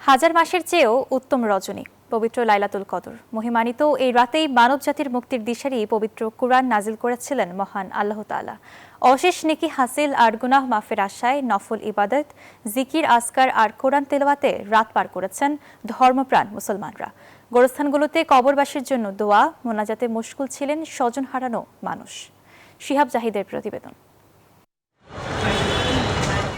হাজার মাসের চেয়েও উত্তম রজনী, পবিত্র লাইলাতুল কদর। মহিমান্বিত এই রাতেই মানবজাতির মুক্তির দিশারি পবিত্র কুরআন নাজিল করেছিলেন মহান আল্লাহ তাআলা। অশেষ নেকি হাসিল আর গুনাহ মাফের আশায় নফল ইবাদত, জিকির, আসকার আর কোরআন তেলাওয়াতে রাত পার করেছেন ধর্মপ্রাণ মুসলমানরা। গোরস্থানগুলোতে কবরবাসীর জন্য দোয়া, মোনাজাতে মশগুল ছিলেন স্বজন হারানো মানুষ। শিহাব জাহিদের প্রতিবেদন।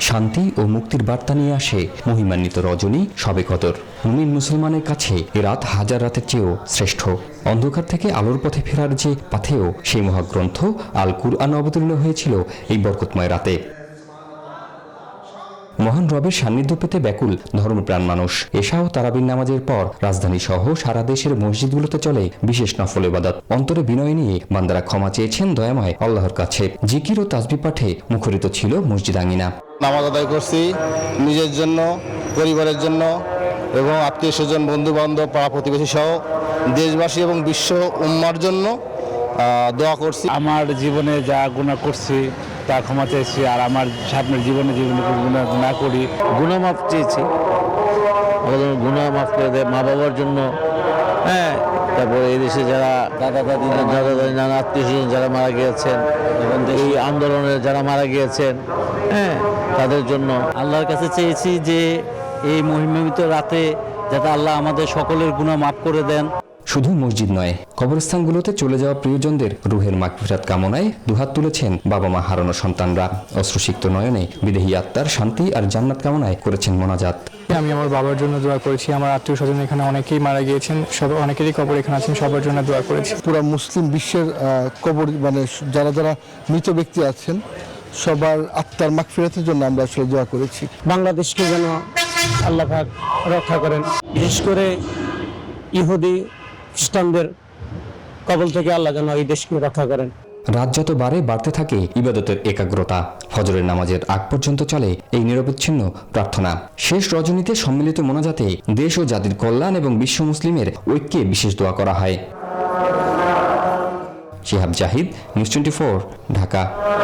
শান্তি ও মুক্তির বার্তা নিয়ে আসে মহিমান্বিত রজনী শবে কদর। মুমিন মুসলমানের কাছে এ রাত হাজার রাতের চেয়েও শ্রেষ্ঠ। অন্ধকার থেকে আলোর পথে ফেরার যে পাথেও সেই মহাগ্রন্থ আল কুরআন অবতীর্ণ হয়েছিল এই বরকতময় রাতে। মহান রবের সান্নিধ্য পেতে ব্যাকুল ধর্মপ্রাণ মানুষ। এশা ও তারাবির নামাজের পর রাজধানী সহ সারা দেশের মসজিদগুলোতে চলে বিশেষ নফল ইবাদত। অন্তরে বিনয় নিয়ে বান্দারা ক্ষমা চেয়েছেন দয়াময় আল্লাহর কাছে। জিকির ও তাসবিহ পাঠে মুখরিত ছিল মসজিদ আঙিনা। নামাজ আদায় করছি নিজের জন্য, পরিবারের জন্য এবং আত্মীয় স্বজন, বন্ধু বান্ধব, পাড়া প্রতিবেশী সহ দেশবাসী এবং বিশ্ব উম্মার জন্য দোয়া করছি। আমার জীবনে যা গুনাহ করছি তা ক্ষমা চেয়েছি, আর আমার সামনের জীবনে গুনাহ না করি। গুনাহ মাফ চেয়েছি, গুনাহ মাফ করে দেয় মা বাবার জন্য। তারপরে এই দেশে যারা দাদা দাদি, নানা আত্মীয় স্বজন যারা মারা গিয়েছেন, এই আন্দোলনে যারা মারা গিয়েছেন, তাদের জন্য আল্লাহর কাছে চেয়েছি যে এই মহিমান্বিত রাতে যাতে আল্লাহ আমাদের সকলের গুনাহ মাফ করে দেন। শুধু মসজিদ নয়, কবরস্থানগুলোতে চলে যাওয়া প্রিয়জনদের রুহের মাগফিরাত কামনায় দুহাত তুলেছেন বাবা মা হারানো সন্তানরা। অশ্রুসিক্ত নয়নে বিদেহী আত্মার শান্তি আর জান্নাত কামনায় করেছেন মোনাজাত। আমি আমার বাবার জন্য দোয়া করেছি, আমার আত্মীয় স্বজন এখানে অনেকেই মারা গিয়েছেন, অনেকেরই কবর এখানে আছেন, সবার জন্য দোয়া করেছি। পুরো মুসলিম বিশ্বের কবর যারা যারা মৃত ব্যক্তি আছেন সবার আত্মার মাগফিরাতের জন্য আমরা আসলে দোয়া করেছি। বাংলাদেশকে যেন আল্লাহ পাক রক্ষা করেন, বিশেষ করে ইহুদি খ্রিস্টানদের কবল থেকে আল্লাহ যেন এই দেশকে রক্ষা করেন। রাত যত বাড়তে থাকে ইবাদতের একাগ্রতা। ফজরের নামাজের আগ পর্যন্ত চলে এই নিরবচ্ছিন্ন প্রার্থনা। শেষ রজনীতে সম্মিলিত মোনাজাতে দেশ ও জাতির কল্যাণ এবং বিশ্ব মুসলিমের ঐক্যে বিশেষ দোয়া করা হয়। শিহাব জাহিদ, নিউজ 24, ঢাকা।